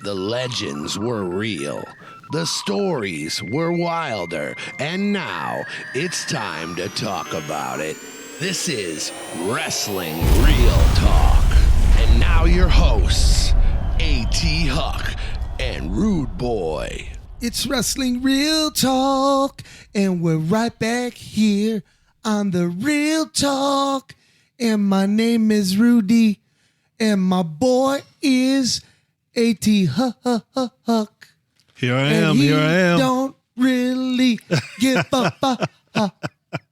The legends were real. The stories were wilder. And now it's time to talk about it. This is Wrestling Real Talk. And now your hosts, A.T. Huck and Rude Boy. It's Wrestling Real Talk, and we're right back here on the Real Talk. And my name is Rudy, and my boy is A.T. Huck. Here I am. Don't really give a fuck.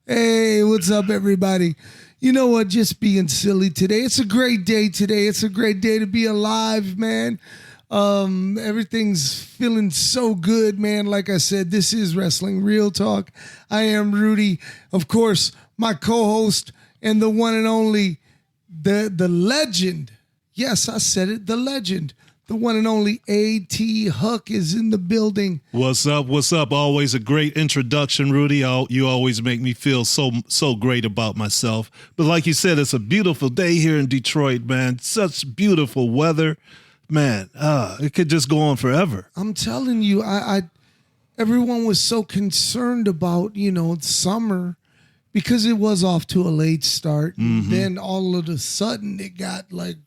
Hey, what's up, everybody? You know what? Just being silly today. It's a great day today. It's a great day to be alive, man. Everything's feeling so good, man. Like I said, this is Wrestling Real Talk. I am Rudy, of course, my co-host and the one and only, the legend. Yes, I said it, the legend. The one and only A.T. Huck is in the building. What's up? What's up? Always a great introduction, Rudy. You always make me feel so great about myself. But like you said, it's a beautiful day here in Detroit, man. Such beautiful weather. Man, it could just go on forever. I'm telling you, everyone was so concerned about, summer because it was off to a late start. And then all of a sudden it got like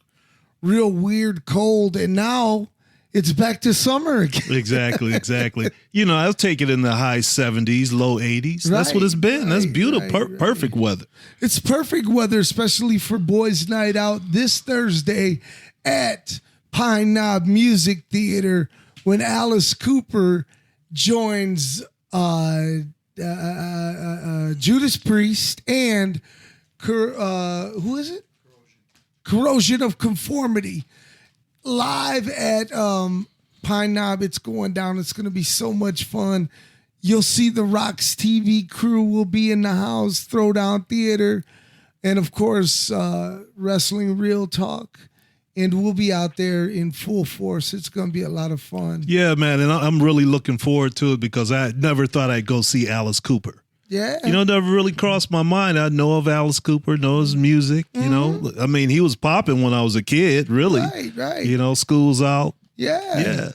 real weird cold, and now it's back to summer again. Exactly. I'll take it in the high 70s, low 80s. Right, that's what it's been. That's beautiful. Perfect weather. It's perfect weather, especially for Boys Night Out this Thursday at Pine Knob Music Theater when Alice Cooper joins Judas Priest and who is it? Corrosion of Conformity live at Pine Knob. It's going down. It's going to be so much fun. You'll see the Rocks TV crew will be in the house, Throwdown Theater, and of course, Wrestling Real Talk. And we'll be out there in full force. It's going to be a lot of fun. Yeah, man, and I'm really looking forward to it because I never thought I'd go see Alice Cooper. Yeah. Never really crossed my mind. I know of Alice Cooper, know his music, I mean, he was popping when I was a kid, really. Right. School's out. Yeah.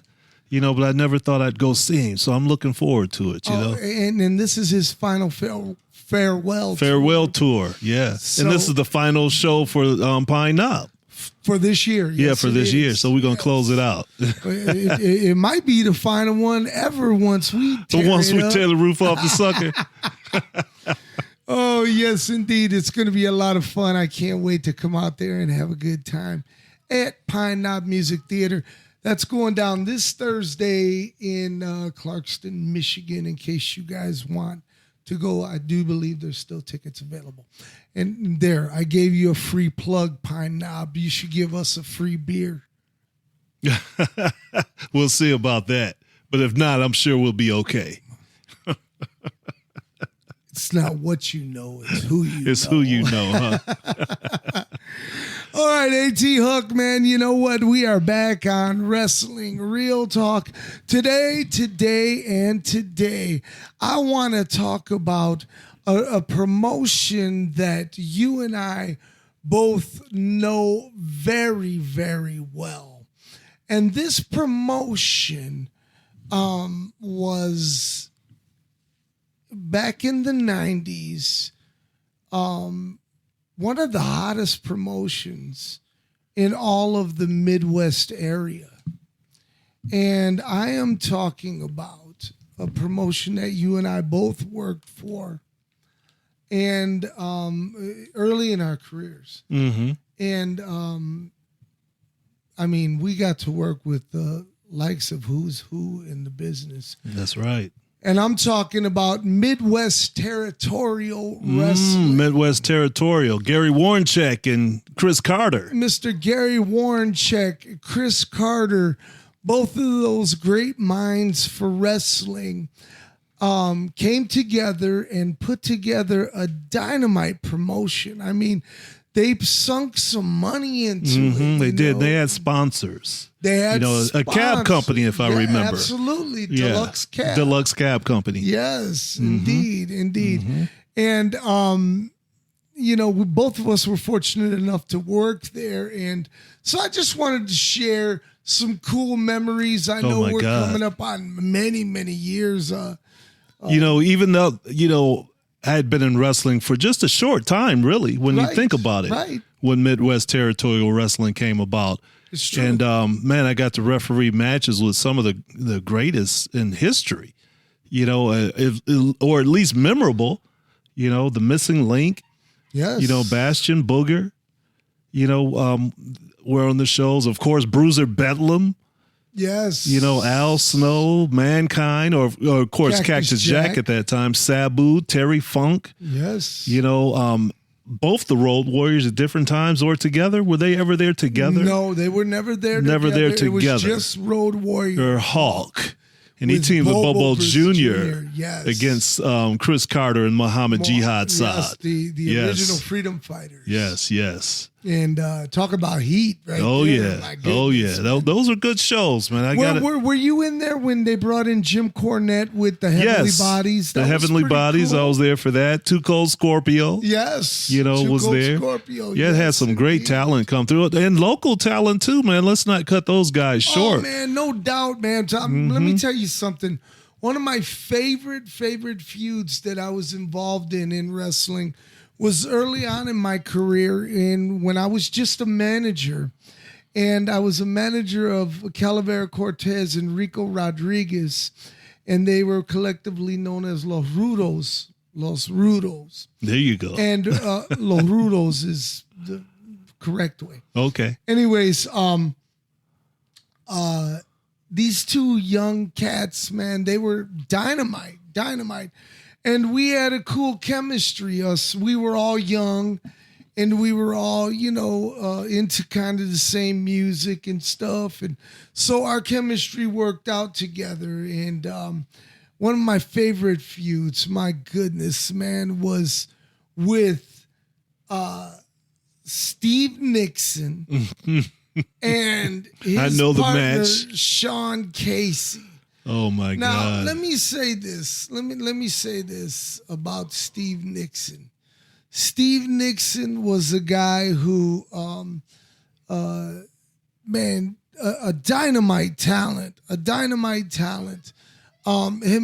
But I never thought I'd go see him. So I'm looking forward to it, you know. And this is his final farewell tour. Yeah. So, and this is the final show for Pine Knob. For this year. Yeah, for this year. So we're going to close it out. it might be the final one ever once we tear the roof off the sucker. Oh, yes, indeed. It's going to be a lot of fun. I can't wait to come out there and have a good time at Pine Knob Music Theater. That's going down this Thursday in Clarkston, Michigan, in case you guys want to go. I do believe there's still tickets available. And there, I gave you a free plug, Pine Knob. You should give us a free beer. We'll see about that. But if not, I'm sure we'll be okay. It's not what you know, it's who you know. It's who you know, huh? All right, A.T. Huck, man, you know what? We are back on Wrestling Real Talk. Today, I want to talk about a promotion that you and I both know very, very well. And this promotion was back in the 90s, one of the hottest promotions in all of the Midwest area. And I am talking about a promotion that you and I both worked for and early in our careers. Mm-hmm. And we got to work with the likes of who's who in the business. That's right. And I'm talking about Midwest Territorial Wrestling. Midwest Territorial. Gary Warncheck and Chris Carter. Mr. Gary Warncheck, Chris Carter, both of those great minds for wrestling came together and put together a dynamite promotion. I mean, they sunk some money into it. They did. They had sponsors. They had a cab company, if I remember. Absolutely. Deluxe Cab. Deluxe Cab Company. Yes, indeed. And, both of us were fortunate enough to work there. And so I just wanted to share some cool memories. I know my we're God. coming up on many, many years. Even though, I had been in wrestling for just a short time, really, when you think about it. Right. When Midwest Territorial Wrestling came about. It's true. And, I got to referee matches with some of the greatest in history, or at least memorable, the Missing Link, Yes. Bastion, Booger, were on the shows. Of course, Bruiser Bedlam, Yes. Al Snow, Mankind, or of course, Cactus Jack at that time, Sabu, Terry Funk. Yes. Both the Road Warriors at different times or together. Were they ever there together? No, they were never there Never together. there together. It was just Road Warrior. Or Hawk. And he With teamed with Bobo Chris Jr. Yes. against Chris Carter and Muhammad Jihad Saad. Yes, the original freedom fighters. Yes. And talk about heat, right? Oh, there. yeah. My goodness, Man. Those are good shows, man. Were you in there when they brought in Jim Cornette with the Heavenly Bodies? The Heavenly Bodies. Cool. I was there for that. Too Cold Scorpio. Yes. Was Cold there. Scorpio. Yeah, it had some great talent come through it. And local talent, too, man. Let's not cut those guys short. Oh, man, no doubt, man. Tom, let me tell you something. One of my favorite feuds that I was involved in wrestling was early on in my career, and when I was just a manager, and I was a manager of Calavera Cortez and Rico Rodriguez, and they were collectively known as Los Rudos. Los Rudos. There you go. And Los Rudos is the correct way. Okay. Anyways, these two young cats, man, they were dynamite. And we had a cool chemistry. We were all young, and we were all, into kind of the same music and stuff. And so our chemistry worked out together. And one of my favorite feuds, my goodness, man, was with Steve Nixon and his partner, Sean Casey. Oh my God! Now let me say this. Let me say this about Steve Nixon. Steve Nixon was a guy who, a dynamite talent. Him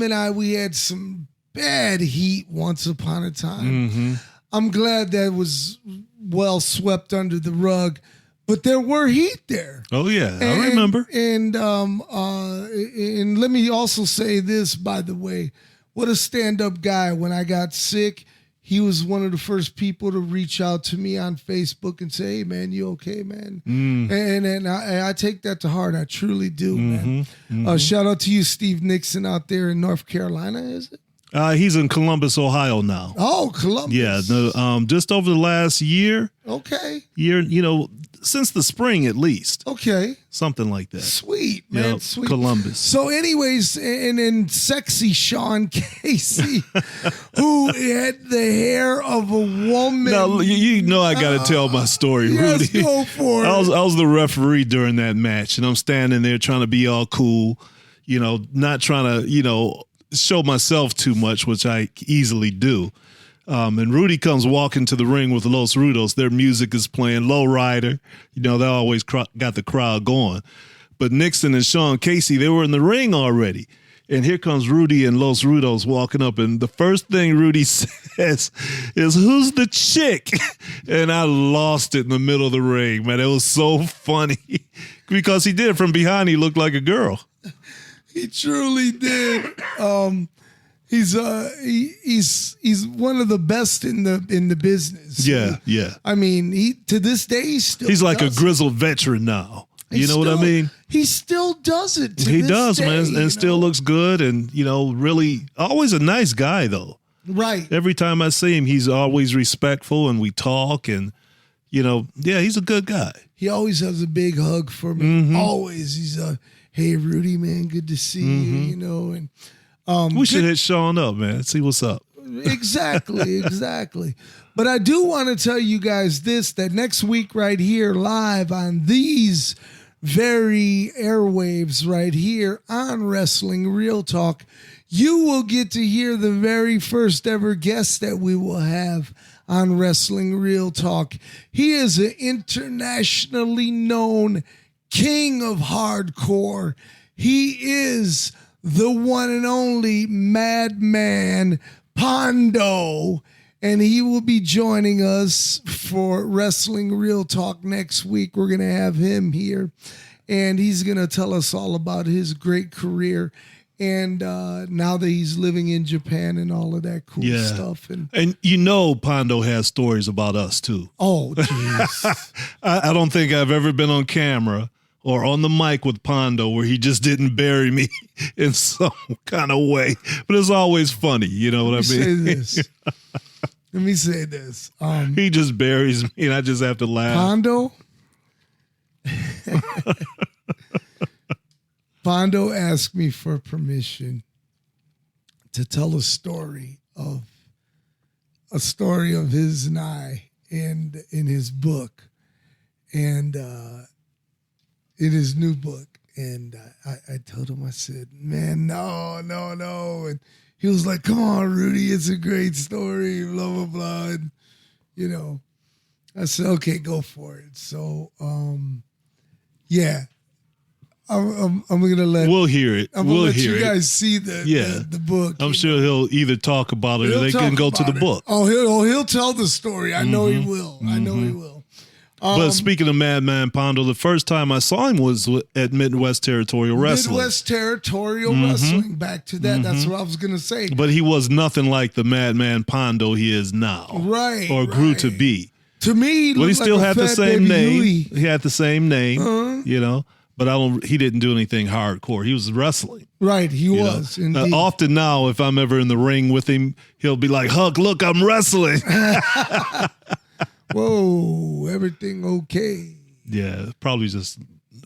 and I, we had some bad heat once upon a time. Mm-hmm. I'm glad that was well swept under the rug. But there were heat there. Oh yeah, I remember. And let me also say this, by the way, what a stand-up guy. When I got sick, he was one of the first people to reach out to me on Facebook and say, "Hey man, you okay, man?" And I take that to heart. I truly do, man. Shout out to you, Steve Nixon, out there in North Carolina. Is it? He's in Columbus, Ohio now. Oh, Columbus. Yeah, just over the last year. Okay. Since the spring at least. Okay. Something like that. Sweet, man. Sweet. Columbus. So anyways, and sexy Sean Casey, who had the hair of a woman. Now, I got to tell my story, Rudy. Yes, go for it. I was the referee during that match, and I'm standing there trying to be all cool, not trying to, show myself too much, which I easily do. And Rudy comes walking to the ring with Los Rudos. Their music is playing, Lowrider. They always got the crowd going. But Nixon and Sean Casey, they were in the ring already. And here comes Rudy and Los Rudos walking up. And the first thing Rudy says is, "Who's the chick?" And I lost it in the middle of the ring, man. It was so funny because he did. From behind, he looked like a girl. He truly did. He's one of the best in the business. Yeah. I mean, to this day he's like a grizzled veteran now. You know what I mean? He still does it. He does, man, and still looks good, and really always a nice guy though. Right. Every time I see him, he's always respectful, and we talk, and he's a good guy. He always has a big hug for me. Always. He's "Hey Rudy, man, good to see you." And we should hit Sean up, man. See what's up. Exactly. But I do want to tell you guys that next week right here live on these very airwaves right here on Wrestling Real Talk, you will get to hear the very first ever guest that we will have on Wrestling Real Talk. He is an internationally known king of hardcore. He is the one and only Madman Pondo, and he will be joining us for Wrestling Real Talk next week. We're going to have him here, and he's going to tell us all about his great career. And now that he's living in Japan and all of that cool stuff. And you know Pondo has stories about us, too. Oh, jeez. I don't think I've ever been on camera or on the mic with Pondo where he just didn't bury me in some kind of way. But it's always funny, you know what I mean? Let me say this. He just buries me, and I just have to laugh. Pondo asked me for permission to tell a story of his and I and in his book and in his new book. And I told him, I said, man, no. And he was like, come on, Rudy, it's a great story, blah, blah, blah. And, you know, I said, okay, go for it. So, yeah. I'm gonna let. We'll hear it. I'm gonna let you guys see the book. I'm sure he'll either talk about it or they can go to the book. Oh, he'll tell the story. I know he will. I know he will. But speaking of Madman Pondo, the first time I saw him was at Midwest Territorial Wrestling. Midwest Territorial Wrestling. Back to that. That's what I was gonna say. But he was nothing like the Madman Pondo he is now, right? Or grew to be. To me, he still like had the same name. Huey. He had the same name, you know. But he didn't do anything hardcore. He was wrestling. Right, he was. Often now, if I'm ever in the ring with him, he'll be like, Huck, look, I'm wrestling. Whoa, everything okay? Yeah, probably just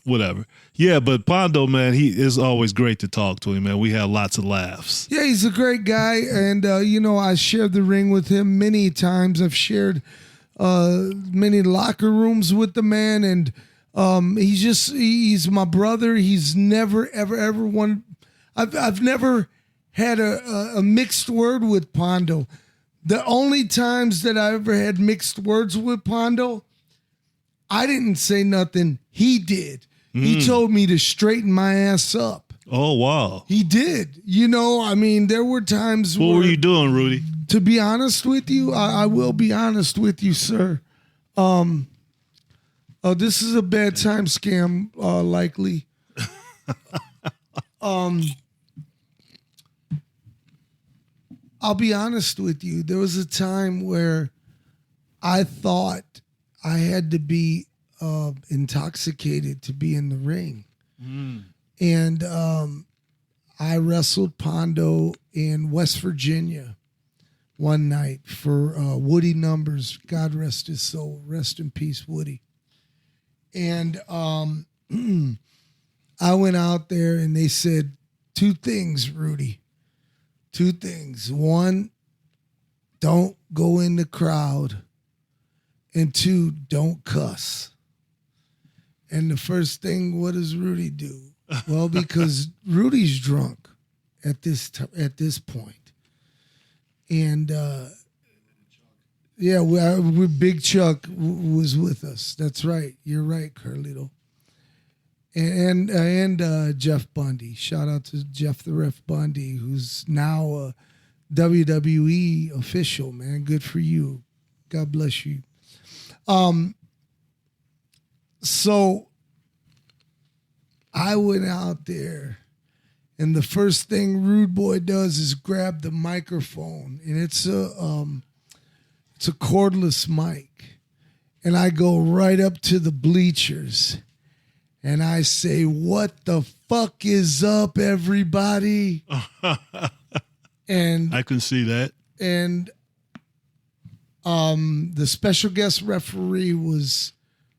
whatever. Yeah, but Pondo, man, he is always great to talk to him, man. We have lots of laughs. Yeah, he's a great guy. And, I shared the ring with him many times. I've shared many locker rooms with the man, and he's my brother. He's never, ever won. I've never had a mixed word with Pondo. The only times that I ever had mixed words with Pondo, I didn't say nothing. He did. He told me to straighten my ass up. Oh, wow. He did. There were times What were you doing, Rudy? To be honest with you, I will be honest with you, sir. This is a bad time scam, likely. I'll be honest with you. There was a time where I thought I had to be intoxicated to be in the ring. And I wrestled Pondo in West Virginia one night for Woody Numbers. God rest his soul. Rest in peace, Woody. And I went out there and they said two things, Rudy. Two things. One, don't go in the crowd. And two, don't cuss. And the first thing, what does Rudy do? Well, because Rudy's drunk at this point. And we Big Chuck was with us. That's right. You're right, Carlito. And Jeff Bundy. Shout out to Jeff the Ref Bundy, who's now a WWE official, man. Good for you. God bless you. So I went out there, and the first thing Rude Boy does is grab the microphone, and it's a cordless mic, and I go right up to the bleachers, and I say, "What the fuck is up, everybody?" And I can see that. And the special guest referee was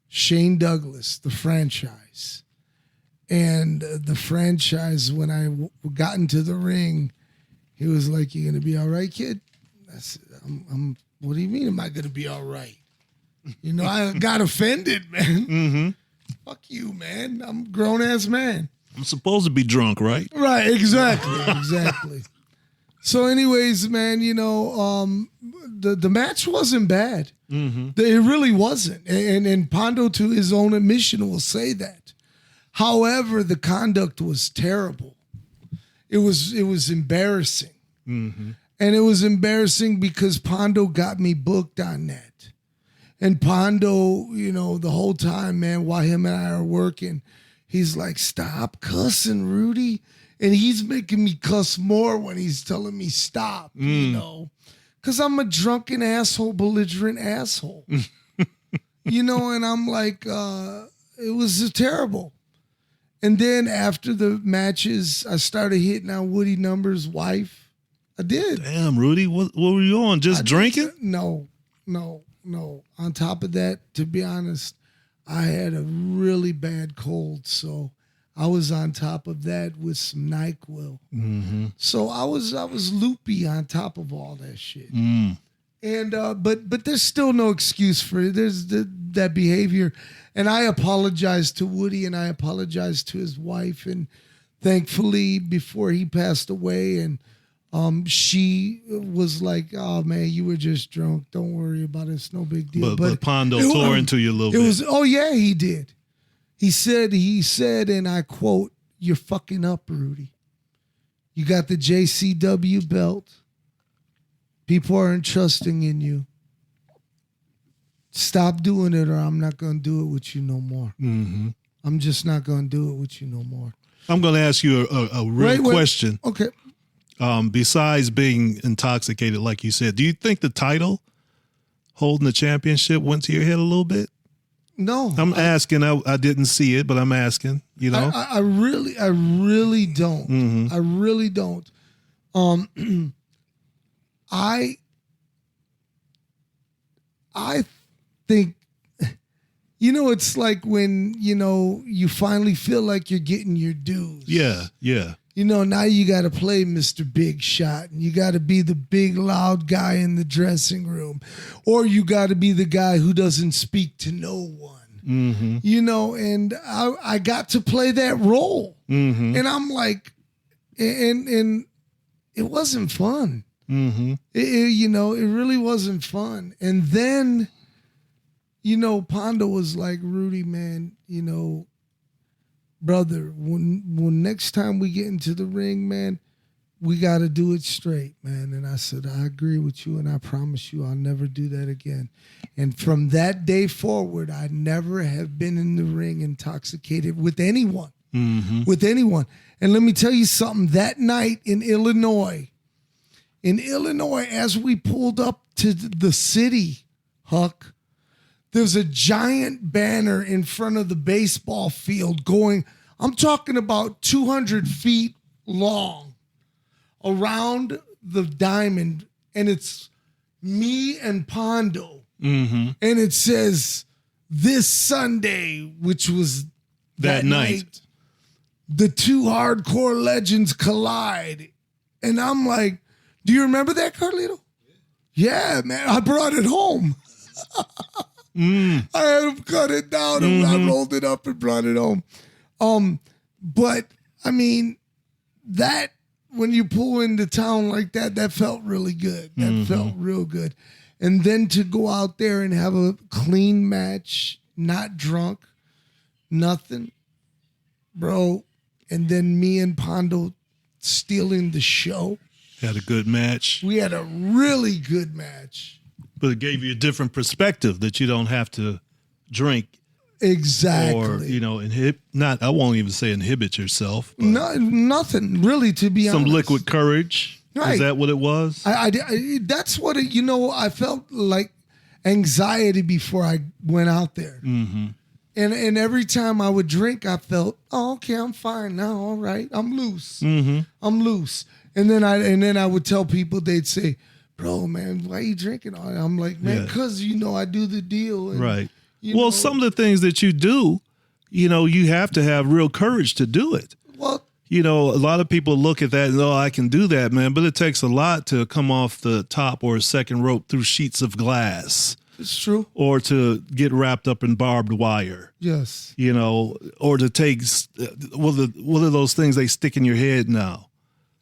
Shane Douglas, the franchise. And the franchise, when I got into the ring, he was like, "You gonna be all right, kid?" I said, I'm what do you mean, am I gonna be all right? I got offended, man. Mm-hmm. Fuck you, man. I'm a grown-ass man. I'm supposed to be drunk, right? Right, exactly. So anyways, man, the match wasn't bad. Mm-hmm. It really wasn't. And Pondo, to his own admission, will say that. However, the conduct was terrible. It was embarrassing. Mm-hmm. And it was embarrassing because Pondo got me booked on that. And Pondo, the whole time, man, while him and I are working, he's like, stop cussing, Rudy. And he's making me cuss more when he's telling me stop, because I'm a drunken asshole, belligerent asshole. And I'm like, it was terrible. And then after the matches, I started hitting on Woody Number's wife. I did. Damn, Rudy, what were you on? Just drinking? No. On top of that, to be honest, I had a really bad cold, so I was on top of that with some NyQuil. Mm-hmm. So I was loopy on top of all that shit. Mm. And but there's still no excuse for it. There's that behavior. And I apologized to Woody and I apologized to his wife. And thankfully, before he passed away, and she was like, "Oh man, you were just drunk. Don't worry about it. It's no big deal." But Pondo tore into you a little bit. Oh yeah, he did. He said, and I quote, "You're fucking up, Rudy. You got the JCW belt. People aren't trusting in you. Stop doing it or I'm not going to do it with you no more. Mm-hmm. I'm just not going to do it with you no more." I'm going to ask you a real question. Okay. Besides being intoxicated, like you said, do you think the title, holding the championship, went to your head a little bit? No. I'm asking. I didn't see it, but I'm asking, I really don't. Mm-hmm. I really don't. I think, it's like when, you finally feel like you're getting your dues. Yeah. Now you got to play Mr. Big Shot, and you got to be the big, loud guy in the dressing room, or you got to be the guy who doesn't speak to no one. Mm-hmm. And I got to play that role. Mm-hmm. And I'm like, and it wasn't fun. Mm-hmm. It really wasn't fun. And then, Pondo was like, "Rudy, man, brother, when next time we get into the ring, man, we got to do it straight, man." And I said, "I agree with you, and I promise you I'll never do that again." And from that day forward, I never have been in the ring intoxicated with anyone. Mm-hmm. With anyone. And let me tell you something. That night in Illinois, as we pulled up to the city, Huck, there's a giant banner in front of the baseball field going, I'm talking about 200 feet long, around the diamond, and it's me and Pondo. Mm-hmm. And it says, "This Sunday," which was that night, the two hardcore legends collide. And I'm like, "Do you remember that, Carlito?" Yeah, man. I brought it home. I had him cut it down and I rolled it up and brought it home. But I mean, that when you pull into town like that, that felt really good. That felt real good. And then to go out there and have a clean match, not drunk, nothing, bro. And then me and Pondo stealing the show. Had a good match. We had a really good match. But it gave you a different perspective that you don't have to drink. Exactly. Or, I won't even say inhibit yourself. No, nothing really, to be honest. Some liquid courage. Right. Is that what it was? I that's what it, I felt like anxiety before I went out there. Mm-hmm. And every time I would drink, I felt, "Oh, okay, I'm fine now. All right, I'm loose. Mm-hmm. I'm loose." And then I would tell people, they'd say, "Bro, man, why are you drinking all that?" I'm like, "Man, because I do the deal." And, right. Well, some of the things that you do, you have to have real courage to do it. Well, a lot of people look at that and, "Oh, I can do that, man," but it takes a lot to come off the top or second rope through sheets of glass. it's true. Or to get wrapped up in barbed wire. Yes. Or to take, what are those things they stick in your head now?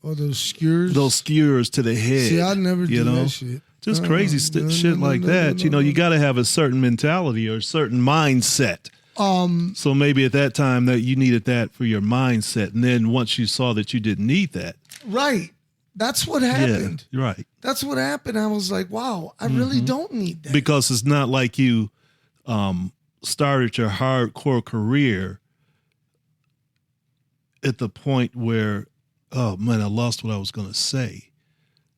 Or those skewers? Those skewers to the head. See, I never do that shit. Just crazy shit like that. You got to have a certain mentality or a certain mindset So maybe at that time that you needed that for your mindset. And then once you saw that you didn't need that. Right. That's what happened. Yeah, right. That's what happened. I was like, wow, I really don't need that. Because it's not like you started your hardcore career at the point where, oh man, I lost what I was going to say,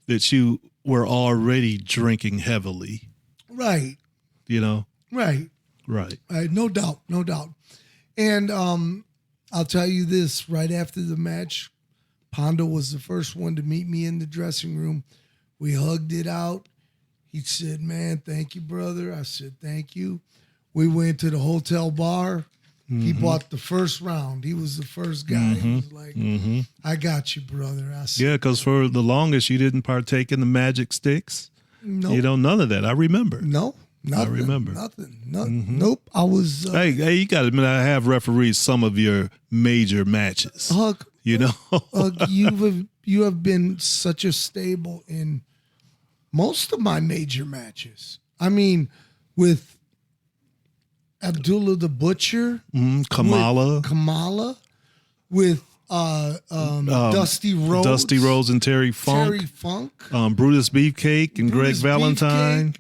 that you were already drinking heavily. Right. You know? Right. Right. No doubt. No doubt. And I'll tell you this, right after the match, Pondo was the first one to meet me in the dressing room. We hugged it out. He said, man, thank you, brother. I said, thank you. We went to the hotel bar. He bought the first round. He was the first guy. He was like, I got you, brother. I said, yeah, because for the longest you didn't partake in the magic sticks. nope. You know, none of that. I remember. No, nothing. I remember. Nothing. Nope. I was. Hey, you got to admit, I have refereed some of your major matches. Huck, You know? you have been such a staple in most of my major matches. I mean, with Abdullah the Butcher, Kamala, with Dusty Rhodes, and Terry Funk, Brutus Beefcake and Greg Brutus Valentine.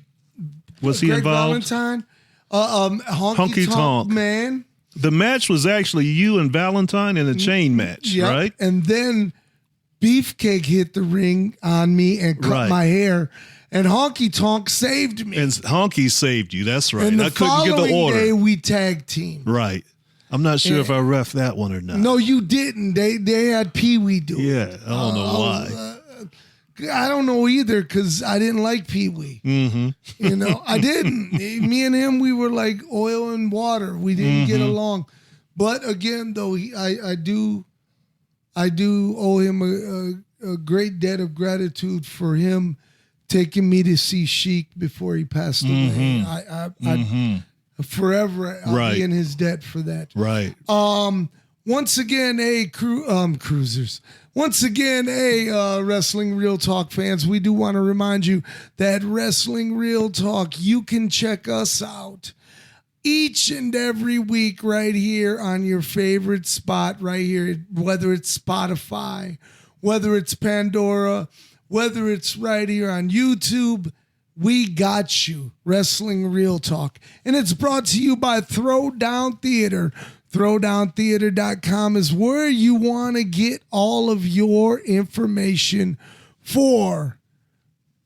Was he Greg involved? Valentine, Honky Tonk Man. The match was actually you and Valentine in a chain match, Yep. right? And then Beefcake hit the ring on me and cut my hair, and Honky Tonk saved me. And Honky saved you. That's right. And the I couldn't get the following order. day, we tag team. Right. I'm not sure if I ref that one or not. No, you didn't. They had Pee Wee do it. Yeah, I don't know why. I don't know either because I didn't like Pee Wee. You know, I didn't. Me and him, we were like oil and water. We didn't get along. But again, though, I do owe him a great debt of gratitude for him taking me to see Sheik before he passed away. I forever I'll be in his debt for that. Right. Once again, cruisers. Once again, Wrestling Real Talk fans, we do want to remind you that Wrestling Real Talk, you can check us out each and every week right here on your favorite spot right here, whether it's Spotify, whether it's Pandora, whether it's right here on YouTube. We got you, Wrestling Real Talk. And it's brought to you by Throwdown Theater. Throwdowntheater.com is where you want to get all of your information for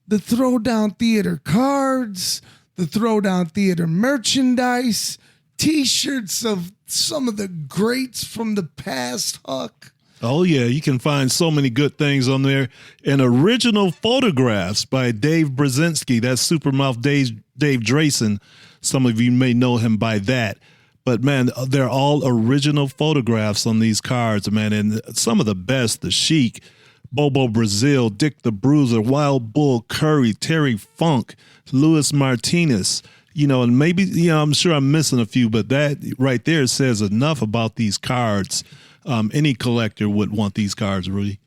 the Throwdown Theater cards, the Throwdown Theater merchandise, t-shirts of some of the greats from the past, Huck. Oh, yeah. You can find so many good things on there. And original photographs by Dave Brzezinski. That's Supermouth Dave Drayson. Some of you may know him by that. But, man, they're all original photographs on these cards, man. And some of the best, the Sheik, Bobo Brazil, Dick the Bruiser, Wild Bull Curry, Terry Funk, Luis Martinez, you know, and maybe, you know, I'm sure I'm missing a few, but that right there says enough about these cards. Any collector would want these cards, Rudy.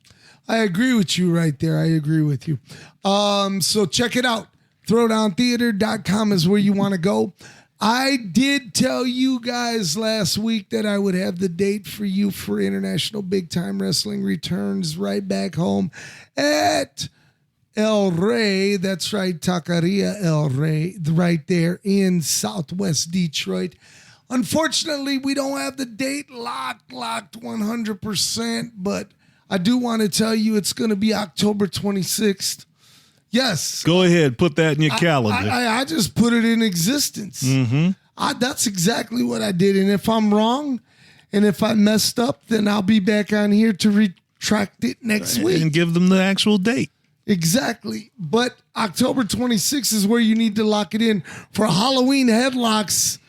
I agree with you right there. I agree with you. So check it out. Throwdowntheater.com is where you want to go. I did tell you guys last week that I would have the date for you for International Big Time Wrestling returns right back home at El Rey. That's right, Taqueria El Rey, right there in Southwest Detroit. Unfortunately, we don't have the date locked 100%, but I do want to tell you it's going to be October 26th. Yes. Go ahead. Put that in your calendar. I just put it in existence. That's exactly what I did. And if I'm wrong and if I messed up, then I'll be back on here to retract it next week. And give them the actual date. Exactly. But October 26th is where you need to lock it in for Halloween headlocks.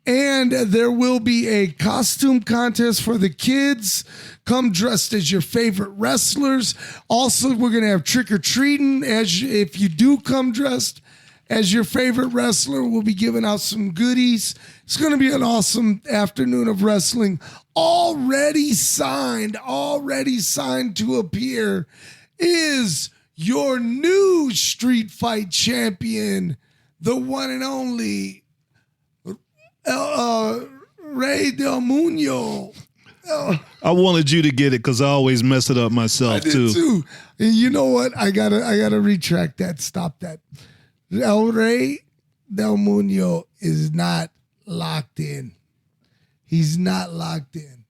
And there will be a costume contest for the kids. Come dressed as your favorite wrestlers. Also, we're going to have trick-or-treating. If you do come dressed as your favorite wrestler, we'll be giving out some goodies. It's going to be an awesome afternoon of wrestling. Already signed to appear is your new Street Fight champion, the one and only Ray Del Muno. Oh, I wanted you to get it because I always mess it up myself I did too. And you know what? I gotta retract that. Stop that. El Rey Del Muno is not locked in. He's not locked in.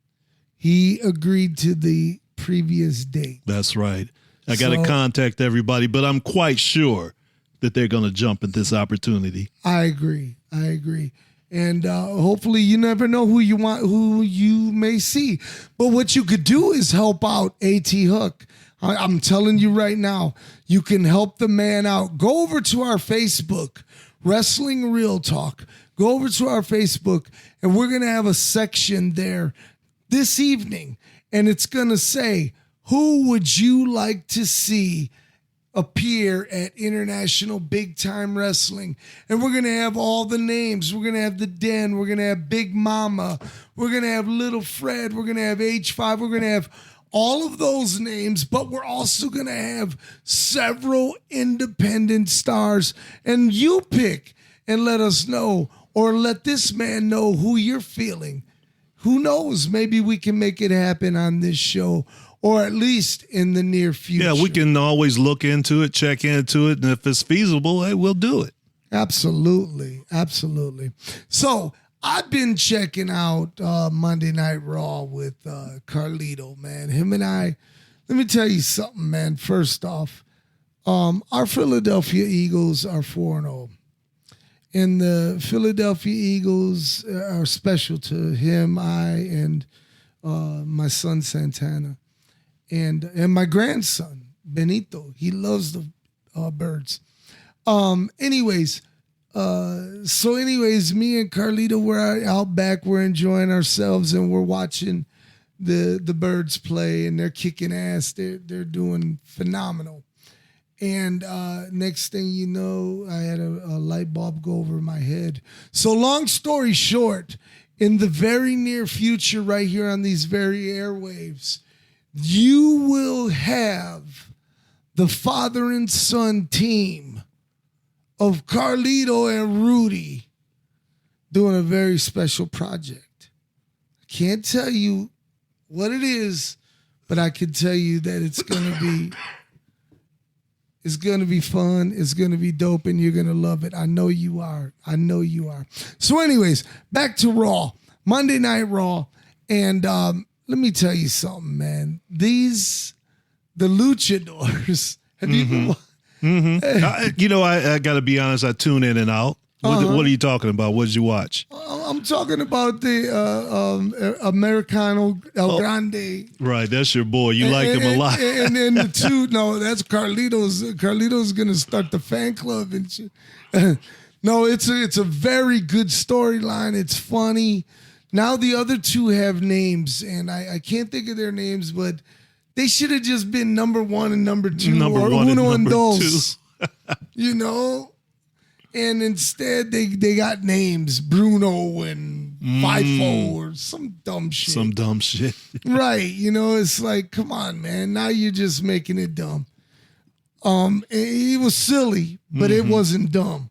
He agreed to the previous date. That's right. I got to contact everybody, but I'm quite sure that they're going to jump at this opportunity. I agree. And hopefully you never know who you may see. But what you could do is help out A.T. Hook. I'm telling you right now, you can help the man out. Go over to our Facebook, Wrestling Real Talk. Go over to our Facebook, and we're going to have a section there this evening. And it's going to say, who would you like to see appear at International Big Time Wrestling? And we're going to have all the names. We're going to have the Den. We're going to have Big Mama. We're going to have Little Fred. We're going to have H5. We're going to have all of those names, but we're also going to have several independent stars. And you pick and let us know, or let this man know who you're feeling. Who knows? Maybe we can make it happen on this show, or at least in the near future. Yeah, we can always look into it, check into it, and if it's feasible, hey, we'll do it. Absolutely. So I've been checking out Monday Night Raw with Carlito, man. Him and I, let me tell you something, man. First off, our Philadelphia Eagles are 4-0. And the Philadelphia Eagles are special to him, I, and my son Santana. And my grandson, Benito. He loves the birds. Anyways, me and Carlito were out back. We're enjoying ourselves, and we're watching the birds play, and they're kicking ass. They're doing phenomenal. And next thing you know, I had a light bulb go over my head. So long story short, in the very near future, right here on these very airwaves, you will have the father and son team of Carlito and Rudy doing a very special project. I can't tell you what it is, but I can tell you that it's going to be fun. It's going to be dope, and you're going to love it. I know you are. So anyways, back to Raw. Monday Night Raw. And let me tell you something, man. The luchadors. Have you I got to be honest. I tune in and out. What are you talking about? What did you watch? I'm talking about the Americano El Grande. Right, that's your boy. You like him a lot. And then the two, no, that's Carlito's. Carlito's going to start the fan club and shit. No, it's a very good storyline. It's funny. Now the other two have names, and I can't think of their names, but they should have just been number one and number two, or uno and dos. You know? And instead, they got names, Bruno and FIFO or some dumb shit. Right. You know, it's like, come on, man. Now you're just making it dumb. It was silly, but it wasn't dumb.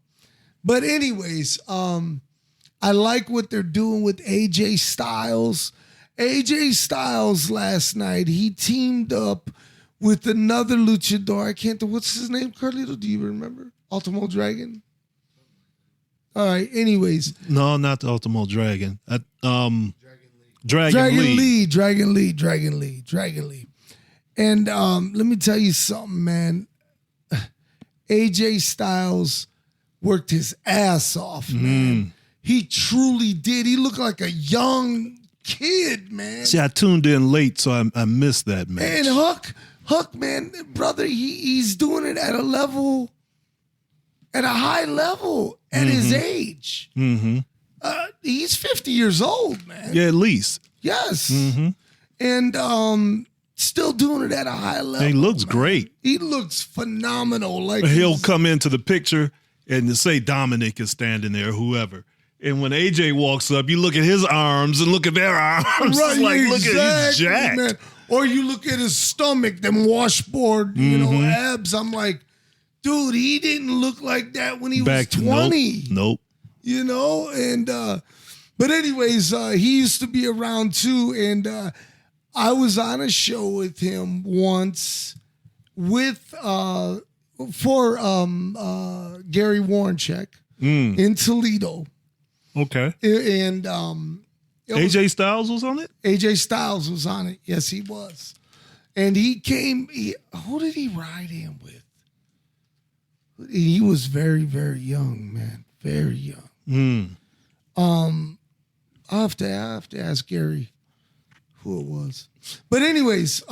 But anyways, I like what they're doing with AJ Styles. AJ Styles last night, he teamed up with another luchador. I can't think, what's his name, Carlito? Do you remember? Ultimo Dragon? All right, anyways. No, not the Ultimo Dragon. Dragon Lee. And let me tell you something, man. AJ Styles worked his ass off, man. He truly did. He looked like a young kid, man. See, I tuned in late, so I missed that match. And Hook, man, brother, he's doing it at a high level at his age. He's 50 years old, man. Yeah, at least. Yes. And still doing it at a high level. And he looks great. He looks phenomenal. Like he'll come into the picture and say Dominic is standing there, whoever. And when AJ walks up, you look at his arms and look at their arms. Right, like, exactly, look at he's jacked. man. Or you look at his stomach, them washboard, abs. I'm like, dude, he didn't look like that when he was 20. Nope. You know, and But anyways, he used to be around too, and I was on a show with him once with for Gary Warrencheck in Toledo. Okay. And AJ Styles was on it? AJ Styles was on it. Yes, he was. And he came, who did he ride in with? He was very, very young, man. Very young. I'll have to ask Gary who it was. But anyways,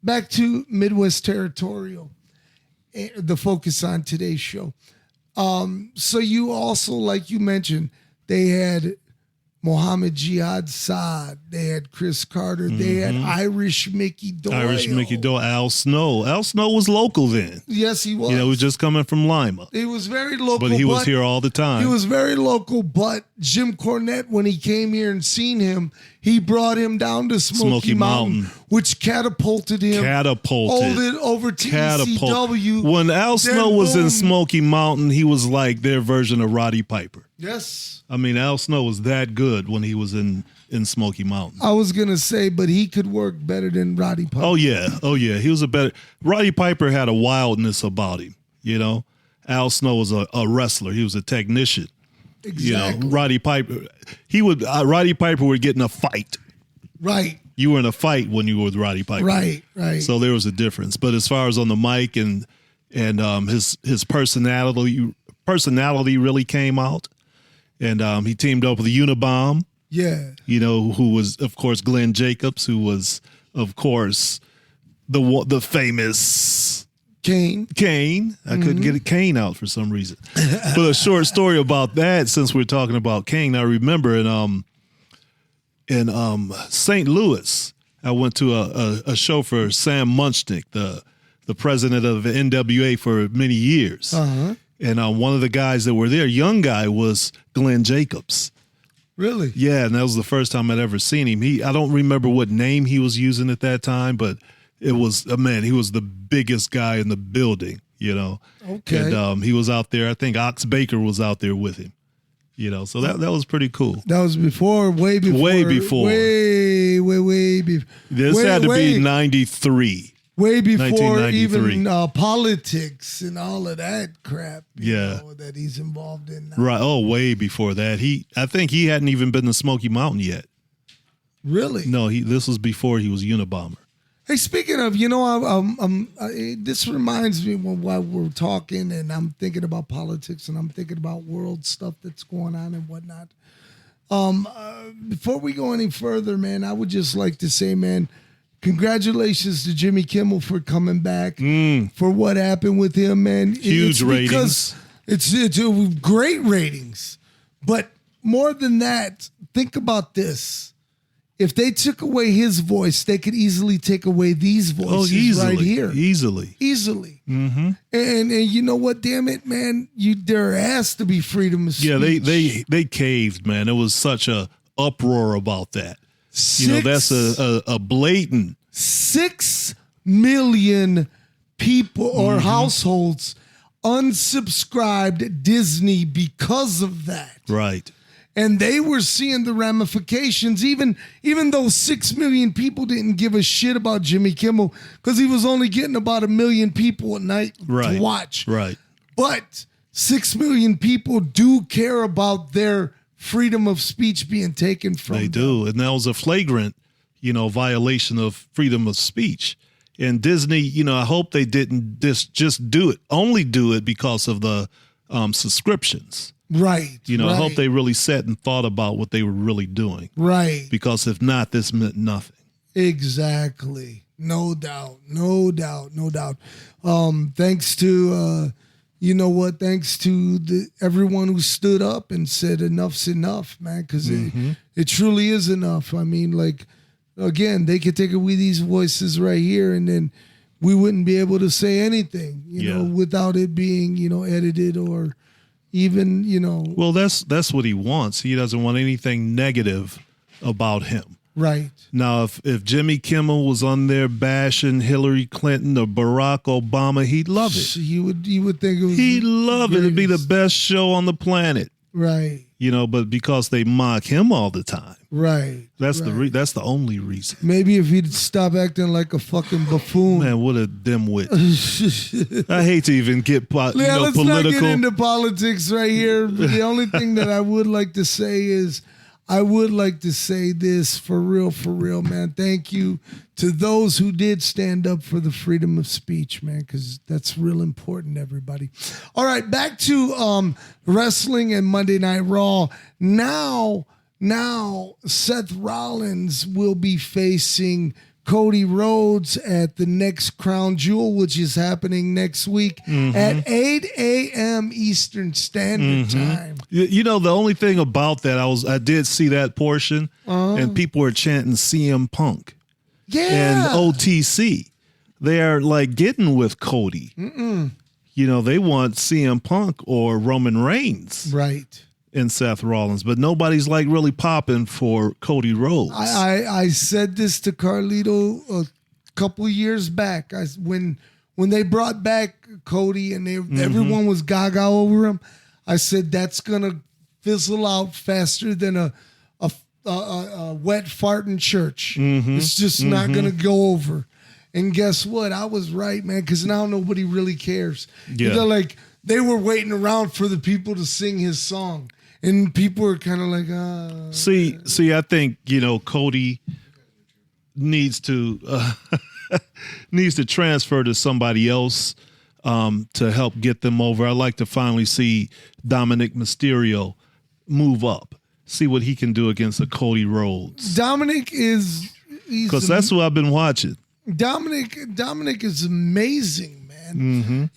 back to Midwest Territorial, the focus on today's show. So you also, like you mentioned, they had Mohammed Jihad Saad, they had Chris Carter, they had Irish Mickey Doyle. Irish Mickey Doyle, Al Snow. Al Snow was local then. Yes, he was. He was just coming from Lima. He was very local. But he was here all the time. He was very local, but Jim Cornette, when he came here and seen him, he brought him down to Smoky Mountain, which catapulted him over to ECW. When Al Snow was in Smoky Mountain, he was like their version of Roddy Piper. Yes. I mean, Al Snow was that good when he was in Smoky Mountain. I was going to say, but he could work better than Roddy Piper. Oh, yeah. He was Roddy Piper had a wildness about him, you know. Al Snow was a wrestler. He was a technician. Exactly. You know, Roddy Piper would get in a fight. Right. You were in a fight when you were with Roddy Piper. Right. So there was a difference. But as far as on the mic and his personality really came out. And he teamed up with Unabomb. Yeah. You know, who was, of course, Glenn Jacobs, who was, of course, the famous Kane. I couldn't get a Kane out for some reason. But a short story about that, since we're talking about Kane, I remember in St. Louis, I went to a show for Sam Munchnick, the president of NWA for many years. Uh-huh. And one of the guys that were there, young guy, was Glenn Jacobs. Really? Yeah, and that was the first time I'd ever seen him. I don't remember what name he was using at that time, but it was, he was the biggest guy in the building, you know. Okay. And he was out there. I think Ox Baker was out there with him, you know. So that was pretty cool. That was way before. Way before. This had to be 93. Way before even politics and all of that crap you know, that he's involved in now. Right. Oh, way before that. I think he hadn't even been to Smoky Mountain yet. Really? No, this was before he was Unabomber. Hey, speaking of, you know, this reminds me while we're talking and I'm thinking about politics and I'm thinking about world stuff that's going on and whatnot. Before we go any further, man, I would just like to say, man, congratulations to Jimmy Kimmel for coming back, for what happened with him, man. Huge ratings. It's great ratings. But more than that, think about this. If they took away his voice, they could easily take away these voices right here. Easily. Mm-hmm. And you know what, damn it, man, there has to be freedom of speech. Yeah, they caved, man. There was such a uproar about that. That's a blatant 6 million people or households unsubscribed Disney because of that. Right. And they were seeing the ramifications, even though 6 million people didn't give a shit about Jimmy Kimmel because he was only getting about 1 million people a night to watch. Right. But 6 million people do care about their freedom of speech being taken from them. They do. And that was a flagrant, violation of freedom of speech. And Disney, I hope they didn't just do it because of the subscriptions. Right. I hope they really sat and thought about what they were really doing. Right. Because if not, this meant nothing. Exactly. No doubt. Thanks to, thanks to everyone who stood up and said enough's enough, man, because it truly is enough. I mean, again, they could take away these voices right here and then we wouldn't be able to say anything, without it being, edited or even, Well, that's what he wants. He doesn't want anything negative about him. Right. Now, if Jimmy Kimmel was on there bashing Hillary Clinton or Barack Obama, he'd love it. You would think it was. He'd love it. It'd be the best show on the planet. Right. But because they mock him all the time. Right. That's right. that's the only reason. Maybe if he'd stop acting like a fucking buffoon. Man, what a dimwit. I hate to even get let's political. not get into politics right here. The only thing that I would like to say is I would like to say this for real, man. Thank you to those who did stand up for the freedom of speech, man, because that's real important, everybody. All right, back to wrestling and Monday Night Raw. Now, Seth Rollins will be facing Cody Rhodes at the next Crown Jewel, which is happening next week at 8 a.m. Eastern Standard Time. The only thing about that, I did see that portion, and people were chanting CM Punk. Yeah. And OTC. They are like getting with Cody. They want CM Punk or Roman Reigns. Right. And Seth Rollins, but nobody's like really popping for Cody Rhodes. I said this to Carlito a couple years back. When they brought back Cody and everyone was gaga over him, I said that's gonna fizzle out faster than a wet fart in church. It's just not gonna go over. And guess what? I was right, man, because now nobody really cares. Yeah. They were waiting around for the people to sing his song. And people are kind of like, See, I think, Cody needs to transfer to somebody else to help get them over. I'd like to finally see Dominic Mysterio move up, see what he can do against a Cody Rhodes. Dominic is... Because that's who I've been watching. Dominic is amazing, man.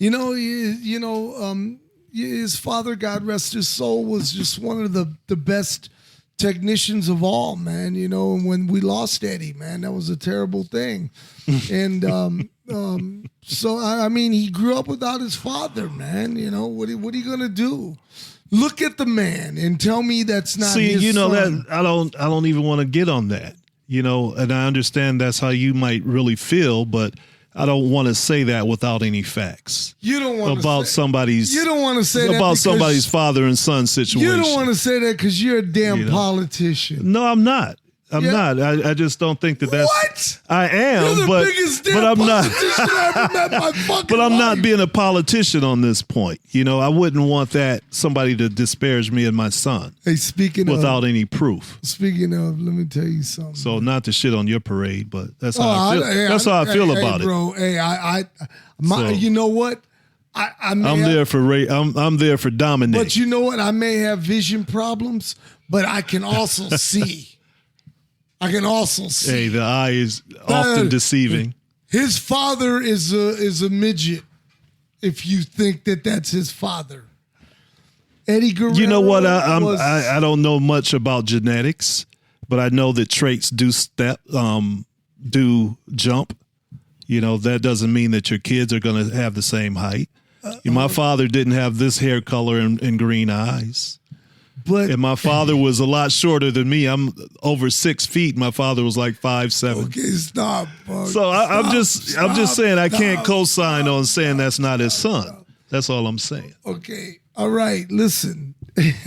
His father, God rest his soul, was just one of the best technicians of all, man. And when we lost Eddie, man, that was a terrible thing. And so he grew up without his father, man. What are you gonna do? Look at the man and tell me that's not his son. That I don't even want to get on that. And I understand that's how you might really feel, but I don't want to say that without any facts. You don't want about somebody's. You don't want to say that about somebody's father and son situation. You don't want to say that because you're a damn politician. No, I'm not. I'm not. I just don't think that's. What? I am, You're the biggest damn I'm not. politician I ever met in my fucking But I'm life. not being a politician on this point. I wouldn't want somebody to disparage me and my son. Hey, speaking without any proof. Speaking of, let me tell you something. So not to shit on your parade, but that's how I feel. That's how I feel about it, bro. Hey, you know what? I'm there for dominate. But you know what? I may have vision problems, but I can also see. Hey, the eye is often deceiving. His father is a midget. If you think that that's his father, Eddie Guerrero. You know what? I don't know much about genetics, but I know that traits do jump. That doesn't mean that your kids are going to have the same height. My father didn't have this hair color and green eyes. And my father was a lot shorter than me. I'm over 6 feet. My father was like 5'7". Okay, stop. So I'm just saying I can't co-sign on saying that's not his son. That's all I'm saying. Okay, all right. Listen, I'm